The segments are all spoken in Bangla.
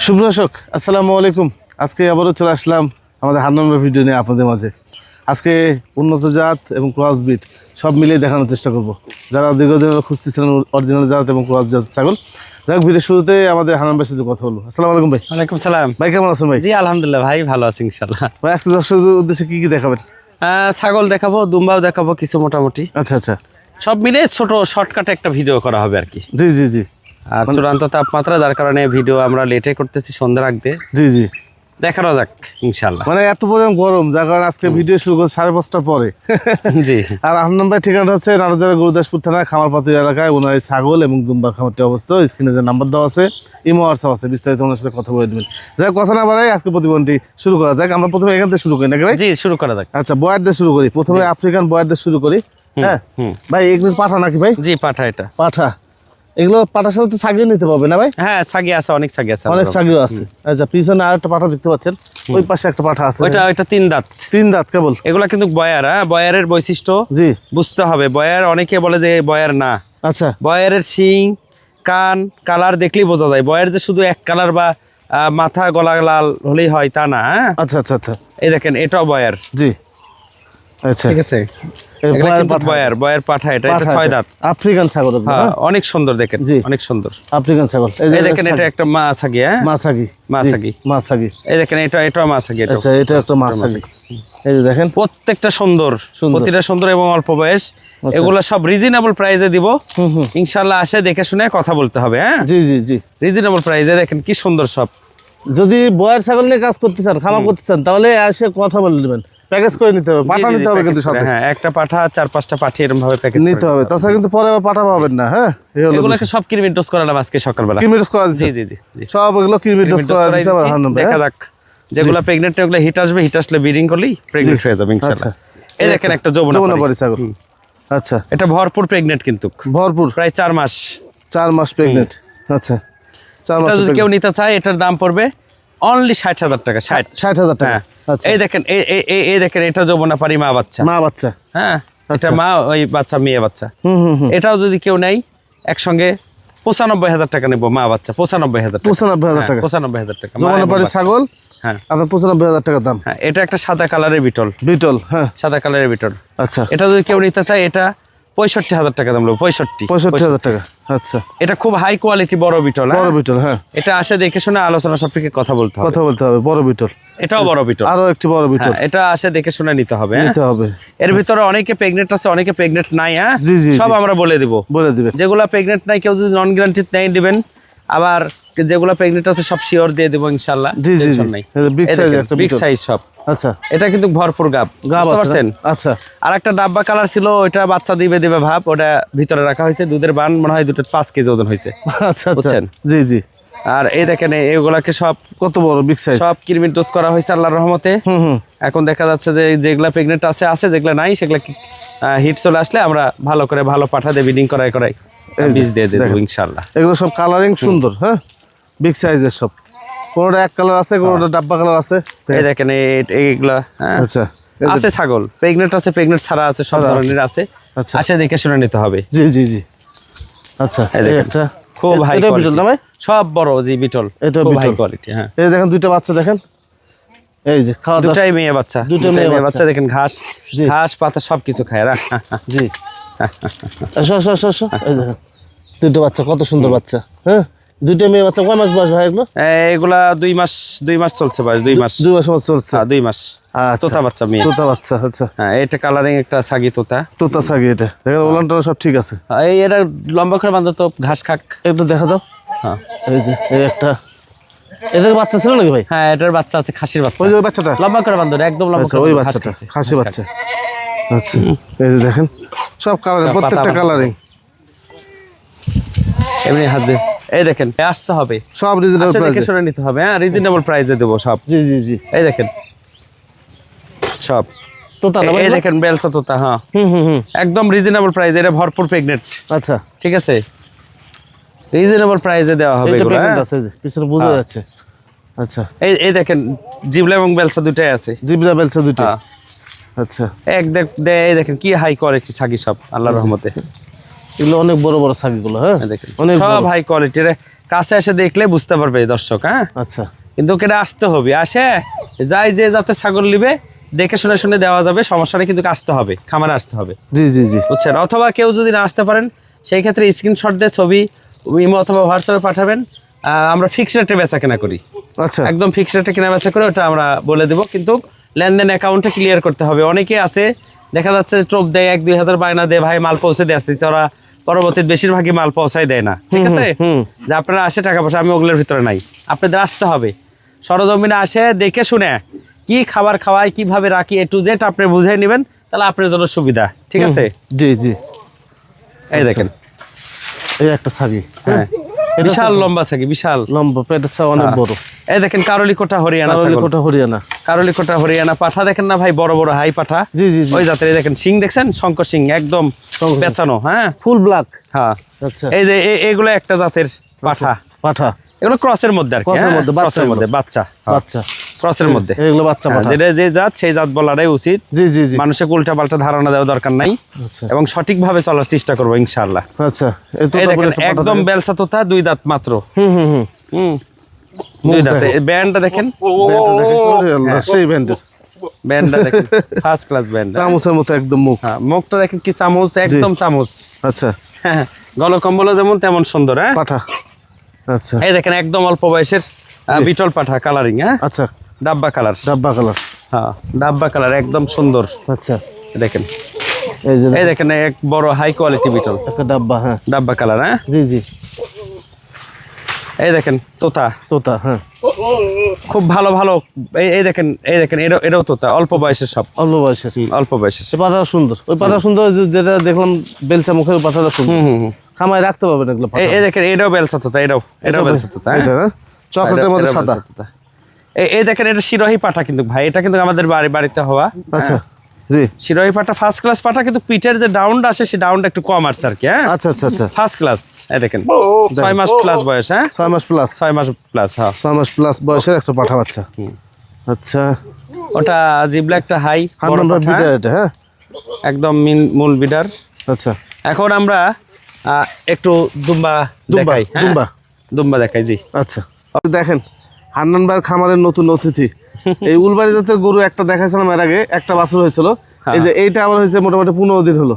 সুপ্রদর্শক আসসালামু আলাইকুম। আজকে আবারও চলে আসলাম আমাদের হার নম্বর ভিডিও নিয়ে আপনাদের মাঝে। আজকে উন্নত জাত এবং ক্রস ব্রিড সব মিলিয়ে দেখানোর চেষ্টা করব। যারা দীর্ঘদিন খুঁজতেছিলেন অরিজিনাল জাত এবং ক্রস জাত ছাগল, যাই হোক ভিডিও শুরুতে আমাদের হার নম্বরের সাথে কথা বলবো। আসসালামু আলাইকুম ভাই। ওয়ালাইকুম সালাম ভাই কেমন আছেন ভাই? জি আলহামদুলিল্লাহ ভাই ভালো আছি ইনশাআল্লাহ। ভাই আজকে দর্শকদের উদ্দেশ্যে কি দেখাবেন? ছাগল দেখাবো, দুম্বাও দেখাবো কিছু মোটামুটি, আচ্ছা আচ্ছা, সব মিলে ছোট শর্টকাটে একটা ভিডিও করা হবে আর কি। জি জি জি। আর চূড়ান্ত তাপমাত্রা, যার কারণে ভিডিও আমরা লেটে করতেছি, সন্ধ্যা রাখবে জি জি, দেখানো যাক ইনশাআল্লাহ। মানে এত পরিমাণ গরম, যার কারণে আজকে ভিডিও শুরু করছে 5:30টার পরে। জি। আর হার নম্বর ঠিকানাটা হচ্ছে নাটোর গুরুদাসপুর থানা খামারপাতি এলাকায় ওনার এই ছাগল এবং দুম্বার খামারটি অবস্থা। স্ক্রিনে যে নাম্বার দেওয়া আছে, ইমো হোয়াটসঅ্যাপ আছে, বিস্তারিত ওনার সাথে কথা বলে দেবেন। যাই হোক কথা না বাড়াই আজকে প্রতিবেদনটি শুরু করা যাক। আমরা প্রথমে এখান থেকে শুরু করি নাকি ভাই? জি শুরু করা যাক। আচ্ছা, বয়ার দিয়ে শুরু করি। প্রথমে আফ্রিকান বয়ার দিয়ে শুরু করি। হ্যাঁ ভাই, এগুলো পাঠা নাকি ভাই? জি পাঠা, এটা পাঠা। এগুলো পাঠার সাথে তো ছাগিয়ে নিতে পারবে না ভাই? হ্যাঁ ছাগি আছে, অনেক ছাগি আছে, অনেক ছাগিও আছে। আচ্ছা, পিছনে আর একটা পাঠা দেখতে পাচ্ছেন, ওই পাশে একটা পাঠা আছে। ওইটা 3 দাঁত। 3 দাঁত কেবল? এগুলা কিন্তু বয়ার। বয়ারের বৈশিষ্ট্য জি বুঝতে হবে। বয়ার অনেকে বলে যে বয়ার না। আচ্ছা, বয়ারের শিং, কান, কালার দেখলেই বোঝা যায়। বয়ার যে শুধু এক কালার বা মাথা গলা লাল হলেই হয় তা না। আচ্ছা আচ্ছা আচ্ছা, এই দেখেন এটাও বয়ার। জি আচ্ছা, ঠিক আছে, বয়ার পাঠা। এটা 6 দাঁত আফ্রিকান ছাগল। হ্যাঁ অনেক সুন্দর, দেখেন অনেক সুন্দর আফ্রিকান ছাগল। এই দেখেন এটা একটা মাছাগি। হ্যাঁ মাছাগি, মাছাগি। এই দেখেন এটাও মাছাগি। আচ্ছা, এটা একটা মাছাগি। এই যে দেখেন প্রত্যেকটা সুন্দর, প্রতিটা সুন্দর এবং অল্প বয়স। এগুলো সব রিজনেবল প্রাইসে দিব ইনশাআল্লাহ। আসে দেখে শুনে কথা বলতে হবে। হ্যাঁ জি জি জি, রিজনেবল প্রাইসে। দেখেন কি সুন্দর সব। যদি বয়ার ছাগল নিয়ে কাজ করতে চান, খামার করতে চান, তাহলে এসে কথা বলে নেবেন। প্যাকেজ করে নিতে হবে, পাঠা নিতে হবে কিন্তু সাথে। হ্যাঁ একটা পাঠা 4-5টা পাঠি এরকম ভাবে প্যাকেজ নিতে হবে, তাছাড়া কিন্তু পরে আবার পাঠা পাবেন না। হ্যাঁ, এগুলোকে সব কিরমিট ডোজ করালাম আজকে সকালবেলা। কিরমিট ডোজ করা দিয়েছে? জি জি জি, সব এগুলো কিরমিট ডোজ করা দিয়েছে। দেখা যাক, যেগুলো প্রেগনেন্ট ওগুলো হিট আসবে, হিট আসলে ব্রিডিং করলেই প্রেগনেন্ট হয়ে যাবে ইনশাআল্লাহ। এই দেখেন একটা যৌবনাপাড়ি ছাগল। আচ্ছা, এটা ভরপুর প্রেগনেন্ট কিন্তু, ভরপুর প্রায় 4 মাস। 4 মাস প্রেগনেন্ট। আচ্ছা, 4 মাস। যদি কেউ নিতে চায় এটার দাম পড়বে অনলি 60,000 টাকা। 60,000 টাকা। আচ্ছা, এই দেখেন এই দেখেন এটা যৌবনাপাড়ি মা বাচ্চা। মা বাচ্চা। হ্যাঁ এটা মা, ওই বাচ্চা মেয়ে বাচ্চা। এটাও যদি কেউ নেয় একসঙ্গে 95,000 টাকা নেবো। মা বাচ্চা 95,000 টাকা। 95,000 টাকা। 95,000 টাকা যৌবনাপাড়ি ছাগল। হ্যাঁ আপনার 95,000 টাকা দাম। হ্যাঁ, এটা একটা সাদা কালারের বিটল। বিটল, হ্যাঁ সাদা কালারের বিটল। আচ্ছা, এটা যদি কেউ নিতে চায় এটা 65,000 টাকা দাম। 65,000 টাকা। আচ্ছা, এটা খুব হাই কোয়ালিটি বড় বিটল। বড় বিটল। হ্যাঁ, এটা আসে দেখে শুনে আলোচনা সাপেক্ষে কথা বলতে হবে। বড় বিটল। এটাও বড় বিটল, আরো একটি বড় বিটল। এটা আসে দেখে শুনে নিতে হবে। নিতে হবে। এর ভিতরে অনেকে প্রেগনেন্ট আছে, অনেকে প্রেগনেন্ট নাই। হ্যাঁ জি জি, সব আমরা বলে দিব, বলে দিবেন। যেগুলা প্রেগনেন্ট নাই কেউ যদি নন গ্যারান্টিড নেই দিবেন, আবার যেগুলা প্রেগনেন্ট আছে সব শিওর দিয়ে দেবো ইনশাআল্লাহ। জি জি জি, বিগ সাইজ একটা বিগ সাইজ সব। আচ্ছা, এটা কিন্তু ভরপুর গাব, বুঝতে পারছেন? আচ্ছা, আর একটা ডাব্বা কালার ছিল, ওইটা বাচ্চা দিবে ভাব, ওটা ভিতরে রাখা হয়েছে। দুধের বান মনে হয় 5 কেজি ওজন হয়েছে। আচ্ছা, বুঝছেন? জি জি। আর এই দেখেন এগুলাকে সব কত বড় বিগ সাইজ, সব কিরমিট ডোজ করা হয়েছে আল্লাহর রহমতে। এখন দেখা যাচ্ছে যে যেগুলা প্রেগনেন্ট আছে, যেগুলা নাই সেগুলা হিট চলে আসলে আমরা ভালো করে ভালো পাঠা দিয়ে ব্রিডিং করাই বীজ দিয়ে দেবো ইনশাআল্লাহ। এগুলো সব কালারিং সুন্দর। হ্যাঁ, বিগ সাইজের সব। কোনটা এক কালার আছে, কোনটা ডাব্বা কালার আছে। এই দেখেন এইগুলা। আচ্ছা, আছে ছাগল প্রেগনেন্ট আছে, প্রেগনেন্ট ছাড়া আছে, সব ধরনের আছে। আচ্ছা, আসে দেখে শুনে নিতে হবে। জি জি জি। আচ্ছা, এই দেখেন খুব হাই কোয়ালিটি না ভাই, সব বড় জি বিটল, খুব হাই কোয়ালিটি। হ্যাঁ এই দেখেন দুইটা বাচ্চা দেখেন, এই যে খাওয়া দাওয়া। দুটাই মেয়ে বাচ্চা, দুটাই মেয়ে বাচ্চা। দেখেন ঘাস পাতা সবকিছু খায়। জি, এই দেখেন দুটো বাচ্চা, কত সুন্দর বাচ্চা। হ্যাঁ, দুইটা মেয়ে বাচ্চা। কয় মাস বয়স ভাই এগুলো? এগুলা 2 মাস চলছে বয়স। 2 মাস চলছে। 2 মাস। তোতা বাচ্চা, মেয়ে তোতা বাচ্চা। আচ্ছা, হ্যাঁ এটা কালারিং একটা সাগি তোতা সাগি। এটা দেখেন ওলানটা সব ঠিক আছে। এটা লম্বা করে বাঁধো তো, ঘাস খাক। একটু দেখা দাও। হ্যাঁ এই যে এই একটা, এটার বাচ্চা ছিল নাকি ভাই? হ্যাঁ এটার বাচ্চা আছে, খাসির বাচ্চা। ওই যে ওই বাচ্চাটা লম্বা করে বাঁধো, একদম লম্বা করে। ওই বাচ্চাটা খাসি বাচ্চা। আচ্ছা, এই যে দেখেন সব কালারিং, প্রত্যেকটা কালারিং। এমনি হাত দিয়ে এই দেখেন, আসতে হবে সব রিজনেবল প্রাইসে দেখে শুনে নিতে হবে। হ্যাঁ রিজনেবল প্রাইসে দেবো সব। জি জি জি। এই দেখেন সব তোতা না ভাই? এই দেখেন বেলসা তোতা। হ্যাঁ একদম রিজনেবল প্রাইস। এটা ভরপুর প্রেগনেন্ট। আচ্ছা, ঠিক আছে, রিজনেবল প্রাইসে দেওয়া হবে এগুলো। পিছনে বোঝা যাচ্ছে। আচ্ছা, এই দেখেন জিবলা এবং বেলসা দুটাই আছে। জিবলা বেলসা দুটো। আচ্ছা, এই দেখেন কি হাই কোয়ালিটি ছাগি সব আল্লাহর রহমতে। এগুলো অনেক বড় বড় ছাগিগুলো। হ্যাঁ দেখেন সব হাই কোয়ালিটির। কাছে এসে দেখলে বুঝতে পারবে দর্শক। হ্যাঁ, আচ্ছা কিন্তু কেটে আসতে হবে, আসে যাই যে যাতে ছাগল নিবে দেখে শুনে শুনে দেওয়া যাবে, সমস্যা নেই, কিন্তু আসতে হবে, খামারে আসতে হবে। জি জি জি বুঝছেন? অথবা কেউ যদি না আসতে পারেন সেই ক্ষেত্রে স্ক্রিনশট দিয়ে ছবি ইমো অথবা হোয়াটসঅ্যাপে পাঠাবেন। আমরা ফিক্সড রেটে বেচা কেনা করি, আচ্ছা একদম ফিক্সড রেটে কেনা বেচা করে ওটা আমরা বলে দেবো, কিন্তু লেনদেন অ্যাকাউন্টে ক্লিয়ার করতে হবে। অনেকে আছে দেখা যাচ্ছে টোপ দেয় 1-2 হাজার বায়না দেয়, ভাই মাল পৌঁছে দিয়ে আসতেছে, ওরা পরবর্তীতে বেশিরভাগই মাল পৌঁছায় দেয় না। ঠিক আছে, যে আপনারা আসে টাকা পয়সা, আমি ওগুলোর ভিতরে নাই, আপনাদের আসতে হবে সরজমিনে, আসে দেখে শুনে কি খাবার খাওয়াই কিভাবে রাখি A to Z আপনি বুঝে নেবেন, তাহলে আপনার জন্য সুবিধা। ঠিক আছে, জি জি এই দেখেন এই একটা ছাগি, হ্যাঁ বিশাল লম্বা ছাগি, বিশাল লম্বা, পেটের অনেক বড়। এই দেখেন কারলিকোটা হরিয়ানা ছাগল, কারলিকোটা হরিয়ানা, কারলিকোটা হরিয়ানা পাঠা দেখেন না ভাই, বড় বড় হাই পাঠা। জি জি জি ওই জাতের, এই দেখেন সিং দেখছেন, শঙ্কর সিং একদম পেঁচানো। হ্যাঁ, ফুল ব্ল্যাক। হ্যাঁ, আচ্ছা এই যে এগুলো একটা জাতের পাঠা, পাঠা, এগুলো ক্রসের মধ্যে আর কি, ক্রসের মধ্যে, ক্রসের মধ্যে বাচ্চা, বাচ্চা ক্রসের মধ্যে। এগুলো বাচ্চা পাঠা। যেটা যে জাত সেই জাত বলাটাই উচিত। জি জি জি মানুষকে উল্টা পাল্টা ধারণা দেওয়া দরকার নাই, আচ্ছা এবং সঠিকভাবে চলার চেষ্টা করবো ইনশাআল্লাহ। আচ্ছা এই দেখেন একদম বেলসা তোতা, 2 দাঁত মাত্র। হুম হুম হুম হুম, 2 দাঁত। ব্যান্ডটা দেখেন, সেই ব্যান্ডের ব্যান্ডটা দেখেন, ফার্স্ট ক্লাস ব্যান্ড। চামচের মতো একদম মুখ। হ্যাঁ, মুখটা দেখেন কি চামচ, একদম চামচ। আচ্ছা হ্যাঁ, গলকম্বল যেমন তেমন সুন্দর। হ্যাঁ, পাঠা। আচ্ছা এই দেখেন একদম অল্প বয়সের বিটল পাঠা, কালারিং। হ্যাঁ, আচ্ছা ডাব্বা কালার। ডাব্বা কালার। হ্যাঁ, ডাব্বা কালার একদম সুন্দর। আচ্ছা দেখেন, এই যে এই দেখেন এক বড় হাই কোয়ালিটি বিটল, একটা ডাব্বা। হ্যাঁ ডাব্বা কালার। হ্যাঁ, জি জি এই দেখেন তোতা, তোতা। হ্যাঁ খুব ভালো ভালো। এই দেখেন, এই দেখেন এটাও তোতা, অল্প বয়সের সব, অল্প বয়সের। অল্প বয়সের। সে পাঠাটা সুন্দর, ওই পাঠা সুন্দর, ওই যেটা দেখলাম বেলচা মুখের পাঠাটা সুন্দর। খামায় রাখতে পারবেন এগুলো পাঠা। এই দেখেন এটাও বেলসা তোতা, এটাও বেলসা তোতা। এটা না চকলেটের মধ্যে এটাও সাদা। বেলসা তোতা। এই দেখেন এটা শিরোহী পাঠা, কিন্তু ভাই এটা কিন্তু আমাদের বাড়িতে হওয়া। আচ্ছা জি শিরোহী পাঠা ফার্স্ট ক্লাস পাঠা, কিন্তু পিঠের যে ডাউনটা আসে সেই ডাউনটা একটু কম আসছে আর কি। হ্যাঁ, আচ্ছা আচ্ছা আচ্ছা ফার্স্ট ক্লাস। এই দেখেন 6 মাস প্লাস বয়স। হ্যাঁ, 6 মাস প্লাস। 6 মাস প্লাস। হ্যাঁ, 6 মাস প্লাস বয়সের একটা পাঠা বাচ্চা। আচ্ছা ওটা জিবলা একটা হাই বড় হান্নান পাঠা, বিটার এটা। হ্যাঁ একদম মূল বিডার। আচ্ছা এখন আমরা একটু দুম্বা দুম্বা, দেখাই। হ্যাঁ, দুম্বা। দুম্বা দেখাই। জি, আচ্ছা দেখেন হান্নান ভাইয়ের খামারের নতুন অতিথি। এই উলবাড়ি জাতের গরু একটা দেখাইছিলাম এর আগে, একটা বাছুর হয়েছিল। এই যে এইটা আবার হয়েছে মোটামুটি 15 দিন হলো।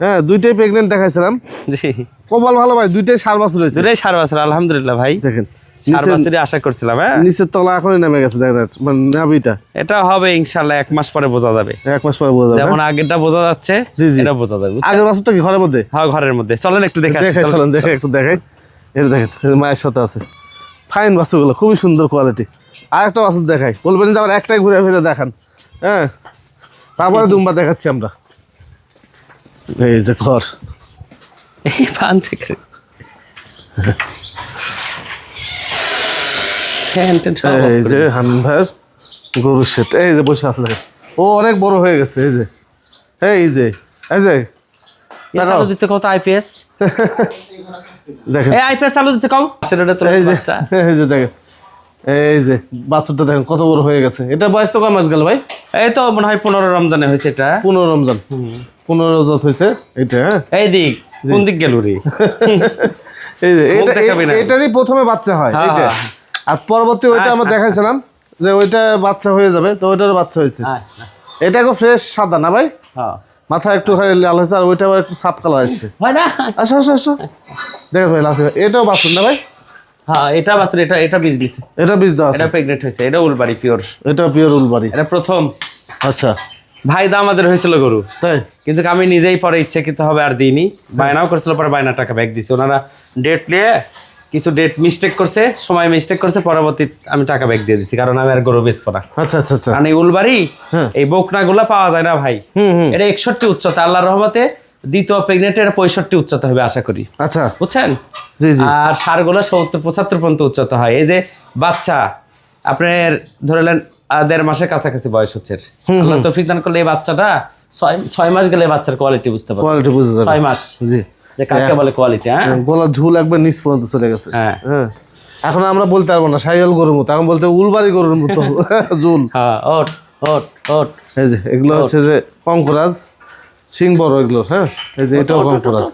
হ্যাঁ, দুইটাই প্রেগনেন্ট দেখাইছিলাম। জি, কপাল ভালো ভাই, দুইটাই 7 বাছুর হয়েছে। দুটাই 7 বছর আলহামদুলিল্লাহ ভাই। দেখেন 7 বছরই আশা করছিলাম। হ্যাঁ, নিচের তলা এখনই নেমে গেছে, দেখেন মানে নাভিটা। এটা হবে ইনশাআল্লাহ 1 মাস পরে বোঝা যাবে। 1 মাস পরে বোঝা যাবে। যেমন আগেরটা বোঝা যাচ্ছে, জি, জি। এটা বোঝা যাবে। আগের বাছুরটা কি ঘরের মধ্যে? হ্যাঁ, ঘরের মধ্যে। চলেন একটু দেখে আসি। দেখাইছিলাম, দেখে একটু দেখাই। এই যে দেখেন, এই যে মায়ের সাথে আছে। ফাইন বাছুরগুলো, খুবই সুন্দর কোয়ালিটি। আর একটা বাছুর দেখাই, বলবেন যে আবার একটাই ঘুরে ফিরে দেখান। হ্যাঁ, তারপরে দুম্বা দেখাচ্ছি আমরা। এই যে ঘর, এই পান থেকে এই যে হান্নান ভাইয়ের গরুর সেট, এই যে বসে আছে দেখেন। ও অনেক বড় হয়ে গেছে। এই যে এই যে এই যে চালু দিতে কত আইপিএস, দেখেন, এই আইপিএস চালু দিতে কও। সেটা তো এই যে বাচ্চা। এই যে দেখেন, এই যে বাছুরটা দেখেন কত বড় হয়ে গেছে। এটা বয়স তো কয় মাস গেল ভাই? এই তো মনে হয় 15 রমজানে হয়েছে এটা। 15 রমজান, 15 রজত হয়েছে এটা। হ্যাঁ, এই দিক কোন দিক গেল রে? এই যে মুখ দেখাবি না। এটারই প্রথমে বাচ্চা হয় হ্যাঁ, এটা। হ্যাঁ। আর পরবর্তী ওইটা আমরা দেখাইছিলাম যে ওইটা বাচ্চা হয়ে যাবে, তো ওইটার বাচ্চা হয়েছে। এটা একটু ফ্রেশ সাদা না ভাই, হ্যাঁ, মাথা একটু খালি লাল হয়েছে, আর ওইটা আবার একটু সাপ কালার আসছে। হয় না? আসো আসো আসো, দেখেন ভাই লাফি, এটাও বাছুর না ভাই? হ্যাঁ, এটা বাছুর, এটা বীজ দিছে। এটা বীজ দেওয়া আছে, এটা প্রেগনেন্ট হয়েছে, এটা উলবাড়ি পিওর। এটা পিওর উলবাড়ি। এটা প্রথম আচ্ছা ভাই দা আমাদের হয়েছিল গরু, তাই? কিন্তু আমি নিজেই পরে ইচ্ছাকৃত হবে আর দিইনি। বায়নাও করছিল, পরে বায়না টাকা ব্যাক দিছে ওনারা। ডেট নিয়ে কিছু ডেট মিস্টেক করছে, সময় মিস্টেক করছে, পরবর্তী আমি টাকা ব্যাক দিয়ে দিচ্ছি, কারণ আমি আর গরু বেচবো না। আচ্ছা আচ্ছা আচ্ছা। কারণ এই উলবাড়ি হ্যাঁ। এই বকনা গুলা পাওয়া যায় না ভাই। এটা 61 উচ্চতা, আল্লাহর রহমতে দ্বিতীয় প্রেগনেন্টে এটা 65 উচ্চতা হবে আশা করি। আচ্ছা বুঝছেন? জি জি। আর ষাঁড়গুলো 70-75 পর্যন্ত উচ্চতা হয়। এই যে বাচ্চা আপনার ধরলেন 1.5 মাসের কাছাকাছি বয়স হচ্ছে, আল্লাহ তৌফিক দান করলে এই বাচ্চাটা 6 মাস গেলে বাচ্চার কোয়ালিটি বুঝতে পারবে। কোয়ালিটি বুঝতে যাবে। 6 মাস জি, যে কাকে বলে কোয়ালিটি। হ্যাঁ, গলার ঝুল একবার নিচ পর্যন্ত চলে গেছে। হ্যাঁ, হ্যাঁ, এখন আমরা বলতে পারবো না শাহিওয়াল গরুর মতো, এখন বলতে উলবাড়ি গরুর মতো ঝুল। হ্যাঁ, ওট ওট ওট। এই যে এগুলো হচ্ছে যে কঙ্করাজ, সিং বড় এগুলো। হ্যাঁ, এই যে এটাও কঙ্করাজ।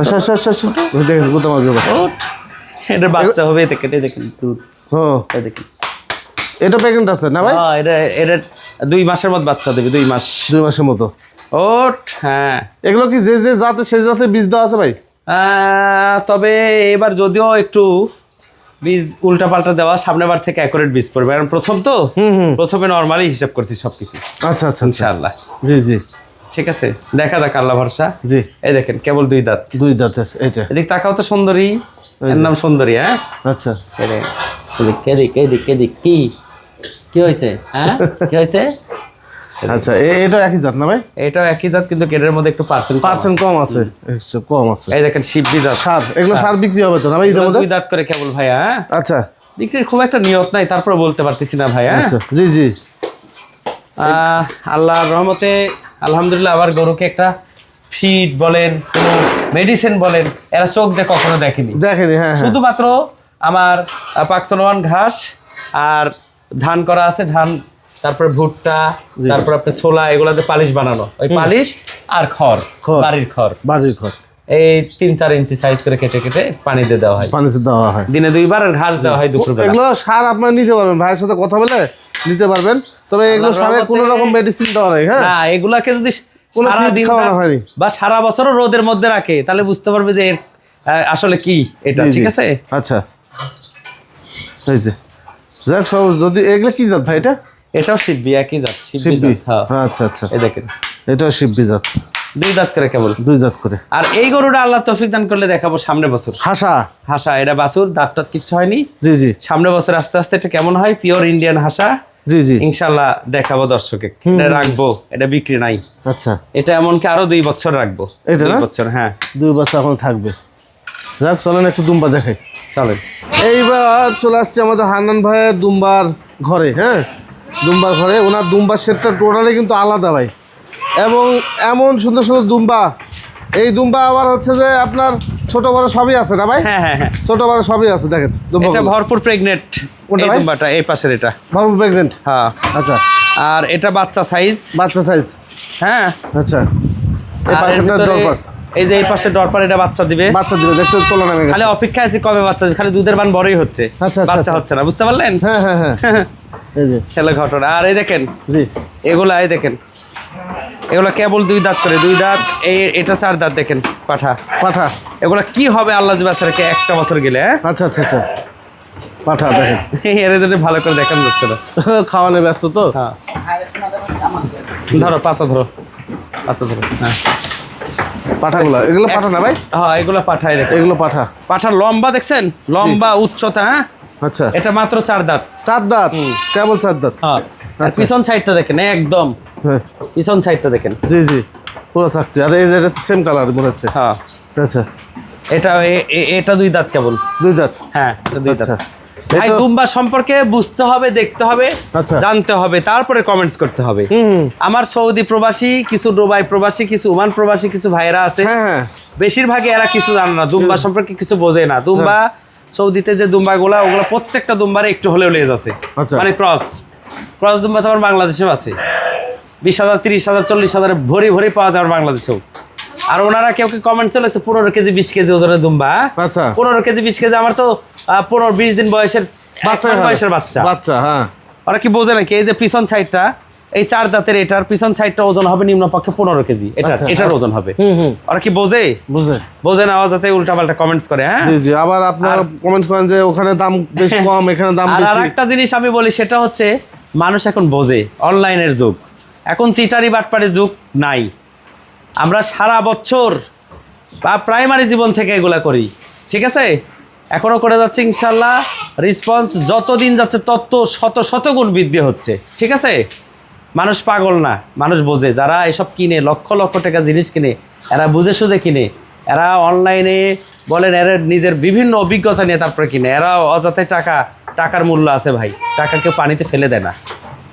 আচ্ছা আচ্ছা আচ্ছা আচ্ছা, দেখেন কোথাও মাছ দেবো। এটা বাচ্চা হবে, দেখেন এই দেখেন দুধ, ও এই দেখেন। এটা প্রেগনেন্ট আছে না ভাই? হ্যাঁ, এটা এটা 2 মাসের মধ্যে বাচ্চা দেবে, 2 মাস। 2 মাসের মতো। ওট, হ্যাঁ। এগুলো কি যে যে জাতে সেই জাতে বীজ দেওয়া আছে ভাই? তবে এবার যদিও একটু বীজ উল্টা পাল্টা দেওয়া, সামনের বার থেকে অ্যাকুরেট বীজ পড়বে, কারণ প্রথম তো, প্রথমে নর্মালি হিসাব করছি সবকিছু। আচ্ছা আচ্ছা, ইনশাআল্লাহ। জি জি, ঠিক আছে, দেখা যাক, আল্লাহ ভরসা। জি, এই দেখেন কেবল 2 দাঁত। 2 দাঁতের এটা। এদিক তাকাও তো, সুন্দরী, এর নাম সুন্দরী। হ্যাঁ, আচ্ছা, এদিক কি কি হয়েছে? হ্যাঁ, কি হয়েছে? আচ্ছা, এটা একই জাত না ভাই? এটাও একই জাত, কিন্তু কেটের মধ্যে একটু পার্সেন্ট কম আছে, একটু কম আছে। এই দেখেন শিববি জাত। সার, এগুলো সার বিক্রি হবে তো না ভাই এদের মধ্যে? 2 দাঁত করে কেবল ভাইয়া। হ্যাঁ, আচ্ছা বিক্রির খুব একটা নিয়ত নাই, তারপরে বলতে পারতেছি না ভাইয়া। আচ্ছা, জি জি। আল্লাহর রহমতে আলহামদুলিল্লাহ, আবার গরুকে একটা ফিড বলেন, কোনো মেডিসিন বলেন, এরা চোখ দিয়ে কখনো দেখেনি। দেখেনি, হ্যাঁ হ্যাঁ। শুধুমাত্র আমার পাকসলওয়ান ঘাস আর ধান করা আছে, ধান, তারপরে ভুট্টা, তারপর আপনার ছোলা, এগুলাতে পালিশ বানানো, ওই পালিশ আর খড়, বাড়ির খড়, বাড়ির খড়, এই 3-4 ইঞ্চি সাইজ করে কেটে কেটে পানি দিয়ে দেওয়া হয়, পানিতে দেওয়া হয় দিনে 2 বার, আর ঘাস দেওয়া হয় দুপুরবেলা। এগুলো সার আপনারা নিতে পারবেন, ভাইয়ের সাথে কথা বলে নিতে পারবেন। তবে এগুলো সারে কোনো রকম মেডিসিন দেওয়া নেই। হ্যাঁ, না, এগুলাকে যদি কোনো সারা feed দিন খাওয়ানো হয়নি বা সারা বছরও রোদের মধ্যে রাখে, তাহলে বুঝতে পারবে যে এর আসলে কি এটা। জি, ঠিক জি। আছে, আচ্ছা, এই যে যাক, সব যদি এগুলো কি জাত ভাই? এটা এটাও শিববি, একই জাত, শিববি শিববি। জাত। হ্যাঁ, আচ্ছা আচ্ছা, এই দেখেন এটাও শিববি জাত, 2 দাঁত করে কেবল। 2 জাত করে। আর এই গরুটা আল্লাহ তৌফিক দান করলে দেখাবো সামনে বছর। হাসা, হাসা, এটা বাছুর, দাঁত টাত কিচ্ছু হয়নি। জি জি সামনে বছর আস্তে আস্তে এটা কেমন হয়, পিওর ইন্ডিয়ান হাসা, জি জি। ইনশাল্লাহ দেখাবো দর্শকে। এটা রাখবো, এটা বিক্রি নাই। আচ্ছা, এটা এমনকি আরো 2 বছর রাখবো। এটা 2 না? বছর, হ্যাঁ। 2 বছর এখন থাকবে। যাক, চলেন একটু দুম্বা দেখাই। চলেন। এইবার চলে আসছে আমাদের হান্নান ভাইয়ের দুম্বার ঘরে। হ্যাঁ, দুম্বার ঘরে। ওনার দুম্বার সেটটা টোটালি কিন্তু আলাদা ভাই, এবং এমন সুন্দর সুন্দর দুম্বা। এই দুম্বা আবার হচ্ছে যে আপনার ছোট বড় সবই আছে না ভাই? হ্যাঁ হ্যাঁ হ্যাঁ, ছোট বড় সবই আছে, দেখেন দুম্বা এটা ভরপুর প্রেগনেন্ট। কোনটা এই ভাই? দুম্বাটা এই পাশের এটা। ভরপুর প্রেগনেন্ট। হ্যাঁ, আচ্ছা, আর এটা বাচ্চা সাইজ। বাচ্চা সাইজ। হ্যাঁ, আচ্ছা, এই আর এর পাশেরটা ভিতরে দরকার এই যে এই পাশে ডরপার, এটা বাচ্চা দিবে। বাচ্চা দিবে, দেখতে তোলা নামে খালি গেছে। অপেক্ষা আছে কবে বাচ্চা দিবে, খালি দুধের বান বড়ই হচ্ছে, আচ্ছা, আচ্ছা, বাচ্চা আচ্ছা। হচ্ছে না, বুঝতে পারলেন? হ্যাঁ হ্যাঁ হ্যাঁ, এই যে ছেলে ঘটনা। আর এই দেখেন জি, এগুলা, এই দেখেন এগুলা কেবল 2 দাঁত করে, 2 দাঁত। এটা 4 দাঁত, দেখেন পাঠা। পাঠা। এগুলা কি হবে আল্লাহ বাচ্চাকে একটা বছর গেলে। হ্যাঁ, আচ্ছা আচ্ছা আচ্ছা, পাঠা দেখেন। এর জন্য ভালো করে দেখান যাচ্ছে না। খাওয়ানো ব্যস্ত তো। হ্যাঁ, ধরো পাতা, ধরো পাতা, ধরো। হ্যাঁ পাঠাগুলো, এগুলো পাঠা না ভাই? হ্যাঁ, এগুলা পাঠাই দেখেন। এগুলো পাঠা। পাঠার লম্বা দেখছেন, লম্বা উচ্চতা। হ্যাঁ, আচ্ছা, এটা মাত্র 4 দাঁত। 4 দাঁত, কেবল 4 দাঁত। হ্যাঁ, আর আচ্ছা। পিছন সাইডটা দেখেন, একদম হ্যাঁ, পিছন সাইডটা দেখেন। জি জি, পুরো চাকরি। আর এই যে এটা সেম কালার মনে হচ্ছে। হ্যাঁ, আচ্ছা, এটা এটা 2 দাঁত কেবল। 2 দাঁত। হ্যাঁ, এটা 2 দাঁত। আচ্ছা, ভাই, দুম্বা সম্পর্কে বুঝতে হবে, দেখতে হবে, আচ্ছা। জানতে হবে, তারপরে কমেন্টস করতে হবে। হুম, আমার সৌদি প্রবাসী, কিছু দুবাই প্রবাসী, কিছু ওমান প্রবাসী, কিছু ভাইরা আছে, হ্যাঁ হ্যাঁ, বেশিরভাগই এরা কিছু জানে না, দুম্বা সম্পর্কে কিছু বোঝে না। দুম্বা সৌদিতে যে দুম্বাগুলা, ওগুলো প্রত্যেকটা দুম্বারে একটু হলেও লেজ আছে, আচ্ছা। মানে ক্রস দুম্বা তো আমার বাংলাদেশেও আছে। 20,000, 30,000, 40,000 ভরি ভরি পাওয়া যায় আমার বাংলাদেশেও। আর ওনারা কেউ কমেন্ট চলেছে 15 কেজি 20 কেজি ওজনের দুম্বা। আচ্ছা, 15 কেজি 20 কেজি, আমার তো 15-20 দিন বয়সের বাচ্চা, বয়সের বাচ্চা। বাচ্চা, হ্যাঁ। ওরা কি বোঝে নাকি? এই যে পিছন সাইডটা, এই 4 দাঁতের এটার পিছন সাইডটা ওজন হবে নিম্নপক্ষে 15 কেজি, আচ্ছা, এটার আচ্ছা। ওজন হবে। হুম হুম, ওরা কি বোঝে? বুঝে। বোঝে না, যাতে উল্টাপাল্টা কমেন্টস করে। হ্যাঁ, জি জি, আবার আপনারা কমেন্ট করেন যে ওখানে দাম বেশি কম, এখানে দাম আর বেশি। একটা জিনিস আমি বলি, সেটা হচ্ছে মানুষ এখন বোঝে, অনলাইনের যুগ, এখন চিটারি বাটপাড়ির যুগ নাই। আমরা সারা বছর বা প্রাইমারি জীবন থেকে এগুলা করি, ঠিক আছে? এখনও করে যাচ্ছে, ইনশাল্লাহ রেসপন্স যতদিন যাচ্ছে তত শত শত গুণ বৃদ্ধি হচ্ছে, ঠিক আছে? মানুষ পাগল না, মানুষ বোঝে। যারা এসব কিনে, লক্ষ লক্ষ টাকা জিনিস কিনে, এরা বুঝে সুঝে কিনে, এরা অনলাইনে বলেন, এরা নিজের বিভিন্ন অভিজ্ঞতা নিয়ে তারপরে কিনে। এরা অযথায় টাকার মূল্য আছে ভাই, টাকা কেউ পানিতে ফেলে দেয় না,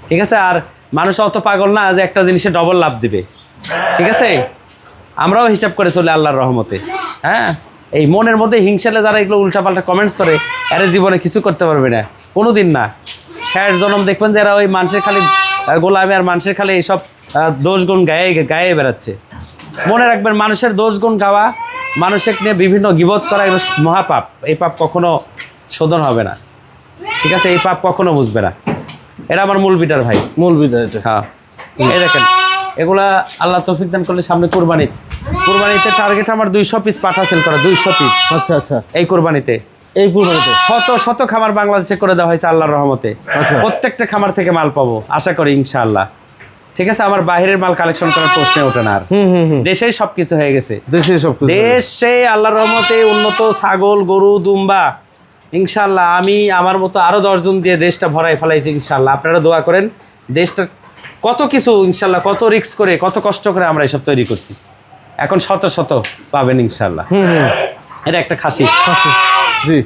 ঠিক আছে? আর মানুষ অত পাগল না যে একটা জিনিসে ডবল লাভ দিবে, ঠিক আছে? আমরাও হিসাব করে চলে আল্লাহর রহমতে। হ্যাঁ, এই মনের মধ্যে হিংসালে যারা এগুলো উল্টাপাল্টা কমেন্টস করে, এরা জীবনে কিছু করতে পারবে না, কোনো দিন না। শেষ জনম দেখবেন যে এরা ওই মানুষের খালি গোলামি, আর মানুষের খালি এইসব দোষ গুণ গায়ে গায়ে বেড়াচ্ছে। মনে রাখবেন, মানুষের দোষ গুণ গাওয়া, মানুষকে নিয়ে বিভিন্ন গীবত করা এগুলো মহাপাপ। এই পাপ কখনো শোধন হবে না, ঠিক আছে? এই পাপ কখনো বুঝবে না। এরা আমার মূল বিটার ভাই, মূল বিটা এটা। হ্যাঁ। এই দেখেন এগুলা আল্লাহ তৌফিক দান করলে সামনে কুরবানিতে টার্গেট আমার 200 পিস পাঠা সেল করা, 200 পিস। আচ্ছা আচ্ছা, এই কুরবানিতে শত শত খামার বাংলাদেশে করে দেওয়া হয়েছে আল্লাহর রহমতে। আচ্ছা। প্রত্যেকটা খামার থেকে মাল পাবো আশা করি ইনশাআল্লাহ, ঠিক আছে? আমার বাইরের মাল কালেকশন করার প্রশ্নে ওঠে না আর। দেশেই সবকিছু হয়ে গেছে, দেশে আল্লাহর রহমতে উন্নত ছাগল, গরু, দুম্বা। ইনশাআল্লাহ আমি আমার মতো আরো 10 জন দিয়ে দেশটা ভরাই ফেলাইছি ইনশাআল্লাহ। আপনারা দোয়া করেন। দেশটা কত কিছু ইনশাআল্লাহ, কত রিস্ক করে, কত কষ্ট করে আমরা এসব তৈরি করছি। এখন শত শত পাবেন ইনশাআল্লাহ। এটা একটা খাসি। জি,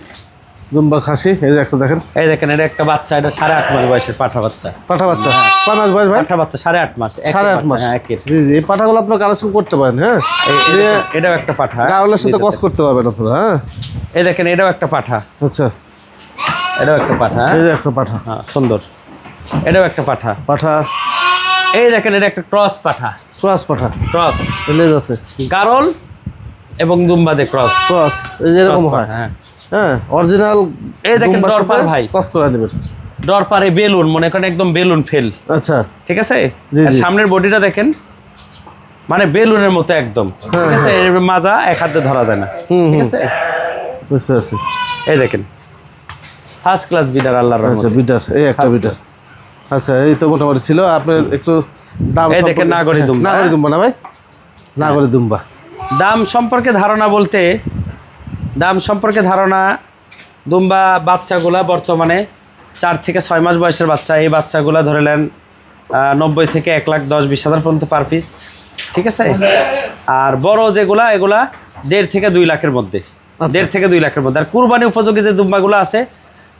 দুম্বা খাসি। এই যে একটা দেখেন, এই দেখেন এটা একটা বাচ্চা, এটা 8.5 মাস বয়সের পাঠা বাচ্চা। পাঠা বাচ্চা 5 মাস বয়স ভাই? পাঠা বাচ্চা 8.5 মাস। 8.5 মাস। হ্যাঁ, একের। জি জি, এই পাঠাগুলো আপনারা কালেকশন করতে পারেন। হ্যাঁ, এটাও একটা পাঠা, গাওয়ালের সাথে ক্রস করতে পারবেন আপনারা। হ্যাঁ, এই দেখেন এটাও একটা পাঠা। আচ্ছা, এটাও একটা পাঠা। এই যে একটা পাঠা, হ্যাঁ সুন্দর। এটাও একটা পাঠা। পাঠা। এই দেখেন এটা একটা ক্রস পাঠা, ক্রস পাঠা, ক্রস লেজ আছে, গারল এবং দুম্বাদে ক্রস। ক্রস এই যে এরকম হয়। হ্যাঁ হ্যাঁ, অরিজিনাল। এই দেখেন ডরপার ভাই, ক্রস করে নেবেন। ডরপারে বেলুন, মনে করেন একদম বেলুন ফেল। আচ্ছা, ঠিক আছে? জি, আর জি। সামনের বডিটা দেখেন, মানে বেলুনের মতো একদম, ঠিক আছে? এর মাজা এক হাতে ধরা যায় না, ঠিক আছে? বুঝতে পারছি। এই দেখেন ফার্স্ট ক্লাস বিডার আল্লাহর আচ্ছা, রহমতে। বিটার, এই একটা First বিটার। class। আচ্ছা, এই তো মোটামুটি ছিল। আপনি একটু দাম এই দেখেন সম্পর্কে- নাগরি দুম্বা। নাগরি দুম্বা না ভাই? নাগরি দুম্বা। দাম সম্পর্কে ধারণা বলতে, দাম সম্পর্কে ধারণা, দুম্বা বাচ্চাগুলা বর্তমানে 4 থেকে 6 মাস বয়সের বাচ্চা। এই বাচ্চাগুলা ধরে নেন 90 থেকে 1,10,20,000 পর্যন্ত পার পিস, ঠিক আছে? আর বড় যেগুলা, এগুলা 1.5 থেকে 2 লাখের মধ্যে, 1.5 থেকে 2 লাখের মধ্যে। আর কুরবানি উপযোগী যে দুম্বাগুলো আছে,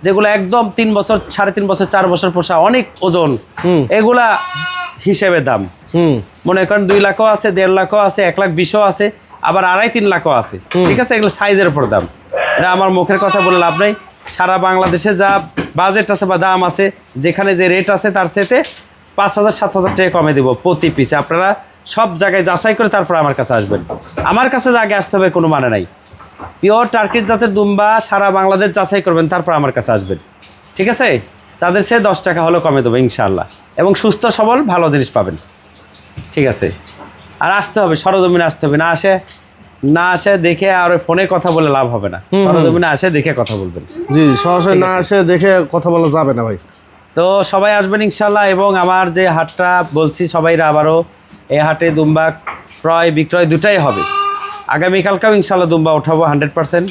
যেগুলো একদম 3 বছর, 3.5 বছর, 4 বছর পোষা, অনেক ওজন, এগুলা হিসেবে দাম। মনে করেন 2 লাখও আছে, 1.5 লাখও আছে, 1,20,000 আছে, আবার 2.5-3 লাখও আছে, ঠিক আছে? এগুলো সাইজের উপর দাম। এটা আমার মুখের কথা বলে লাভ নাই। সারা বাংলাদেশে যা বাজেট আছে বা দাম আছে, যেখানে যে রেট আছে তার সাথে 5,000-7,000 টাকা কমে দেবো প্রতি পিসে। আপনারা সব জায়গায় যাচাই করে তারপর আমার কাছে আসবেন। আমার কাছে আগে আসতে হবে কোনো মানে নাই। পিওর টার্কিশ জাতের দুম্বা সারা বাংলাদেশ যাচাই করবেন, তারপর আমার কাছে আসবেন, ঠিক আছে? তাদের সে 10 টাকা হলেও কমে দেবো ইনশাআল্লাহ। এবং সুস্থ সবল ভালো জিনিস পাবেন, ঠিক আছে? আর আসতে হবে, সরজমিনে আসতে হবে। না আসে দেখে আর ওই ফোনে কথা বলে লাভ হবে না। সরজমিনে আসে দেখে কথা বলবেন। জি, সরাসরি না আসে দেখে কথা বলা যাবে না ভাই। তো সবাই আসবেন ইনশাআল্লাহ। এবং আমার যে হাটটা বলছি, সবাইরা আবারও এই হাটে দুম্বা ক্রয় বিক্রয় দুটাই হবে। আগামীকালকেও ইনশাআল্লাহ দুম্বা উঠাবো 100%।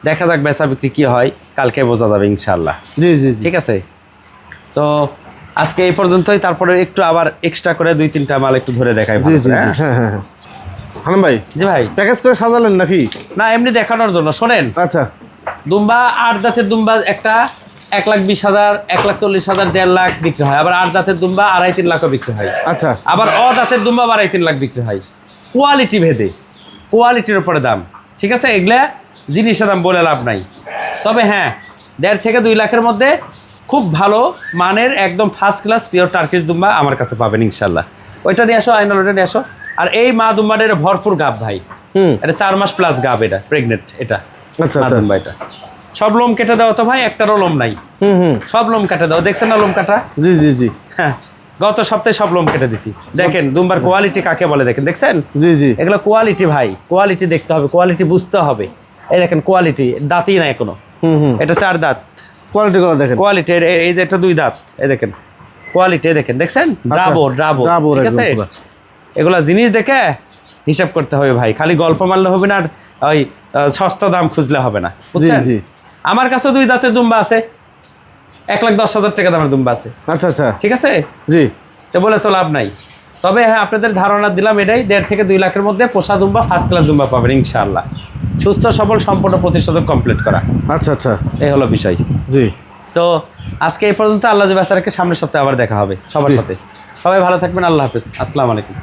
দেখা যাক বেচা বিক্রি কী হয়, কালকে বোঝা যাবে ইনশাআল্লাহ। জি জি জি, ঠিক আছে? তো আজকে এই পর্যন্তই। তারপরে একটু আবার এক্সট্রা করে 2-3টা মাল একটু ধরে দেখাই। জি জি জি, হ্যাঁ হ্যাঁ হ্যাঁ। হানান ভাই, জি ভাই। প্যাকেজ করে সাজালেন নাকি? না, এমনি দেখানোর জন্য। শোনেন, আচ্ছা, দুম্বা 8 দাঁতের দুম্বা একটা 1,20,000, 1,40,000, 1.5 লাখ বিক্রি হয়। আবার 8 দাঁতের দুম্বা 2.5-3 লাখও বিক্রি হয়। আচ্ছা, আবার দাঁতের দুম্বা 2.5-3 লাখ বিক্রি হয়। কোয়ালিটি ভেদে, কোয়ালিটির উপরে দাম, ঠিক আছে? এগুলা জিনিসের দাম বলে লাভ নাই। তবে হ্যাঁ, 1.5 থেকে 2 লাখের মধ্যে খুব ভালো মানের একদম ফার্স্ট ক্লাস পিওর টার্কিশ দুম্বা আমার কাছে পাবেন ইনশাল্লাহ। ওইটা নিয়ে আসো, আইনাল ওইটা নিয়ে আসো। আর এই মা দুম্বাটা এটা ভরপুর গাব ভাই। এটা 4 মাস প্লাস গাব, এটা প্রেগনেন্ট। এটা আচ্ছা মা আচ্ছা, দুম্বা। এটা সব লোম কেটে দাও তো ভাই, একটারও লোম নাই। সব লোম কেটে দাও, দেখছেন না লোম কাটা? জি জি জি, হ্যাঁ, গত সপ্তাহে সব লোম কেটে দিছি। দেখেন দুম্বার কোয়ালিটি কাকে বলে, দেখেন, দেখছেন? জি জি, এগুলো কোয়ালিটি ভাই, কোয়ালিটি দেখতে হবে, কোয়ালিটি বুঝতে হবে। এই দেখেন কোয়ালিটি, দাঁতই না এখনো। এটা 4 দাঁত। কোয়ালিটি গুলো দেখেন। কোয়ালিটি, এই যে এটা 2 দাঁত। এই দেখেন কোয়ালিটি, দেখেন, দেখছেন? ড্রাবো, ড্রাবো, ঠিক আছে? এগুলা জিনিস দেখে হিসাব করতে হবে ভাই। খালি গল্প মারলে হবে না, আর ওই সস্তা দাম খুঁজলে হবে না, বুঝছেন? জি। আমার কাছে 2 দাঁতের দুম্বা আছে, 1,10,000 টাকা দামের দুম্বা আছে, আচ্ছা আচ্ছা, ঠিক আছে? জি, তো বলে তো লাভ নাই। তবে হ্যাঁ, আপনাদের ধারণা দিলাম এটাই, 1.5 থেকে 2 লাখের মধ্যে পোষা দুম্বা, ফার্স্ট ক্লাস দুম্বা পাবেন ইনশাআল্লাহ। সুস্থ সবল, সম্পূর্ণ প্রতিষেধক কমপ্লিট করা, আচ্ছা আচ্ছা, এই হলো বিষয়। জি, তো আজকে এই পর্যন্ত। আল্লাহ বেচারাকে সামনের সপ্তাহে আবার দেখা হবে সবার সাথে। সবাই ভালো থাকবেন। আল্লাহ হাফেজ, আসসালামু আলাইকুম।